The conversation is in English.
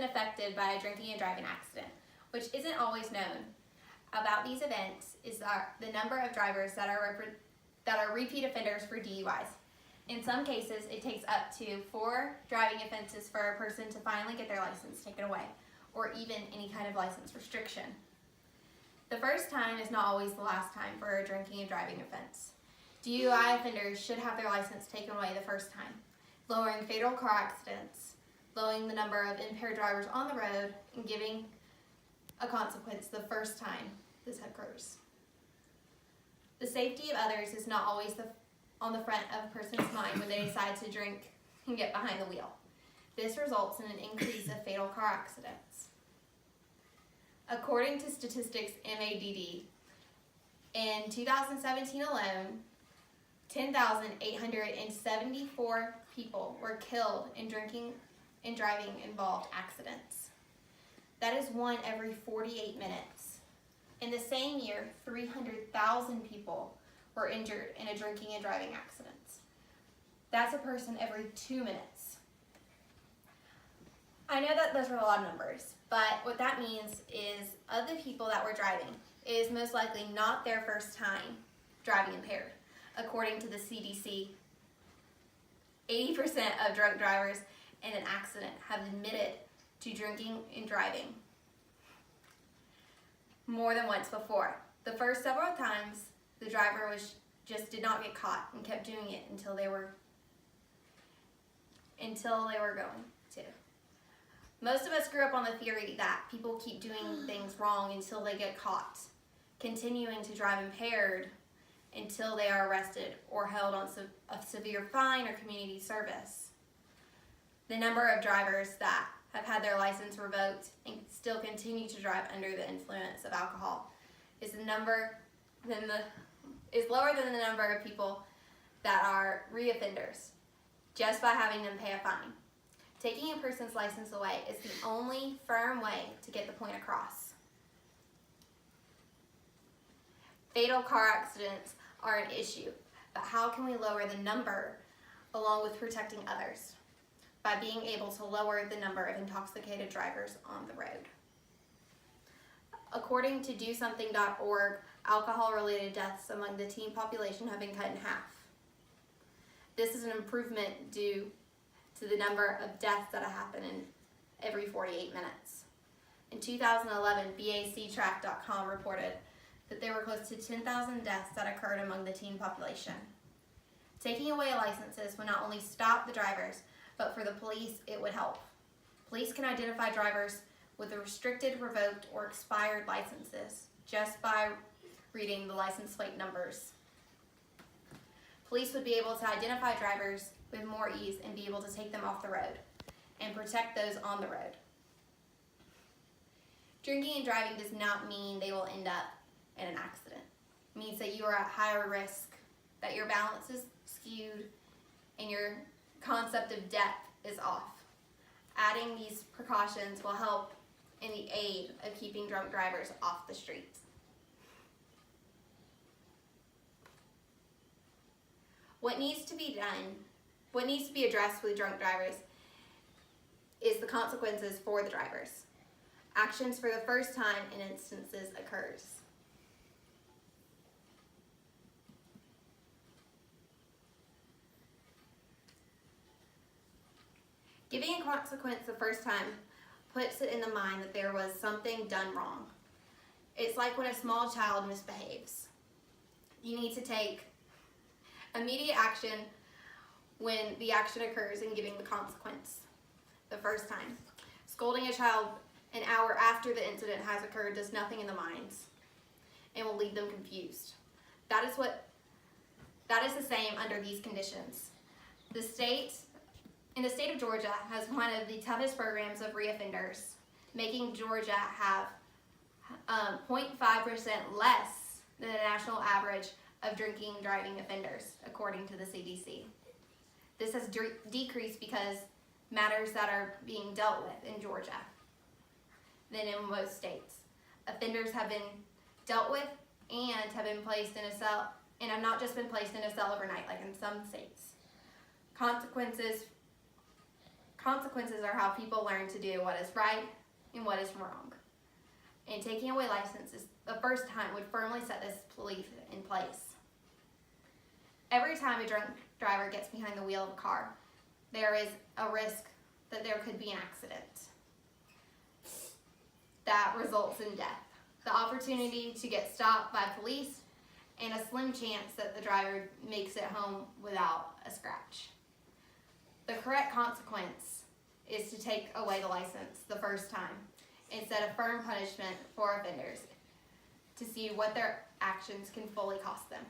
been affected by a drinking and driving accident, which isn't always known about these events is the number of drivers that are repeat offenders for DUIs. In some cases, it takes up to 4 driving offenses for a person to finally get their license taken away, or even any kind of license restriction. The first time is not always the last time for a drinking and driving offense. DUI offenders should have their license taken away the first time, lowering fatal car accidents, lowering the number of impaired drivers on the road, and giving a consequence the first time this occurs. The safety of others is not always on the front of a person's mind when they decide to drink and get behind the wheel. This results in an increase of fatal car accidents. According to Statistics MADD, in 2017 alone, 10,874 people were killed in drinking and driving involved accidents. That is 1 every 48 minutes. In the same year, 300,000 people were injured in a drinking and driving accidents. That's a person every 2 minutes. I know that those are a lot of numbers, but what that means is of the people that were driving, it is most likely not their first time driving impaired. According to the CDC, 80% of drunk drivers in an accident have admitted to drinking and driving more than once before. The first several times, the driver just did not get caught and kept doing it until they were going to. Most of us grew up on the theory that people keep doing things wrong until they get caught, continuing to drive impaired until they are arrested or held on a severe fine or community service. The number of drivers that have had their license revoked and still continue to drive under the influence of alcohol is lower than the number of people that are reoffenders just by having them pay a fine. Taking a person's license away is the only firm way to get the point across. Fatal car accidents are an issue, but how can we lower the number along with protecting others? By being able to lower the number of intoxicated drivers on the road. According to DoSomething.org, alcohol-related deaths among the teen population have been cut in half. This is an improvement due to the number of deaths that happen in every 48 minutes. In 2011, BACtrack.com reported that there were close to 10,000 deaths that occurred among the teen population. Taking away licenses would not only stop the drivers, but for the police, it would help. Police can identify drivers with restricted, revoked, or expired licenses just by reading the license plate numbers. Police would be able to identify drivers with more ease and be able to take them off the road and protect those on the road. Drinking and driving does not mean they will end up in an accident. It means that you are at higher risk, that your balance is skewed, and your concept of death is off. Adding these precautions will help in the aid of keeping drunk drivers off the streets. What needs to be addressed with drunk drivers is the consequences for the drivers. Actions for the first time in instances occurs. Giving a consequence the first time puts it in the mind that there was something done wrong. It's like when a small child misbehaves. You need to take immediate action when the action occurs and giving the consequence the first time. Scolding a child an hour after the incident has occurred does nothing in the minds and will leave them confused. That is the same under these conditions. In the state of Georgia has one of the toughest programs of reoffenders, making Georgia have 0.5% less than the national average of drinking and driving offenders, according to the CDC. This has decreased because matters that are being dealt with in Georgia than in most states. Offenders have been dealt with and have been placed in a cell, and have not just been placed in a cell overnight like in some states. Consequences are how people learn to do what is right and what is wrong. And taking away license is the first time would firmly set this belief in place. Every time a drunk driver gets behind the wheel of a car, there is a risk that there could be an accident that results in death, the opportunity to get stopped by police, and a slim chance that the driver makes it home without a scratch. The correct consequence is to take away the license the first time instead of firm punishment for offenders to see what their actions can fully cost them.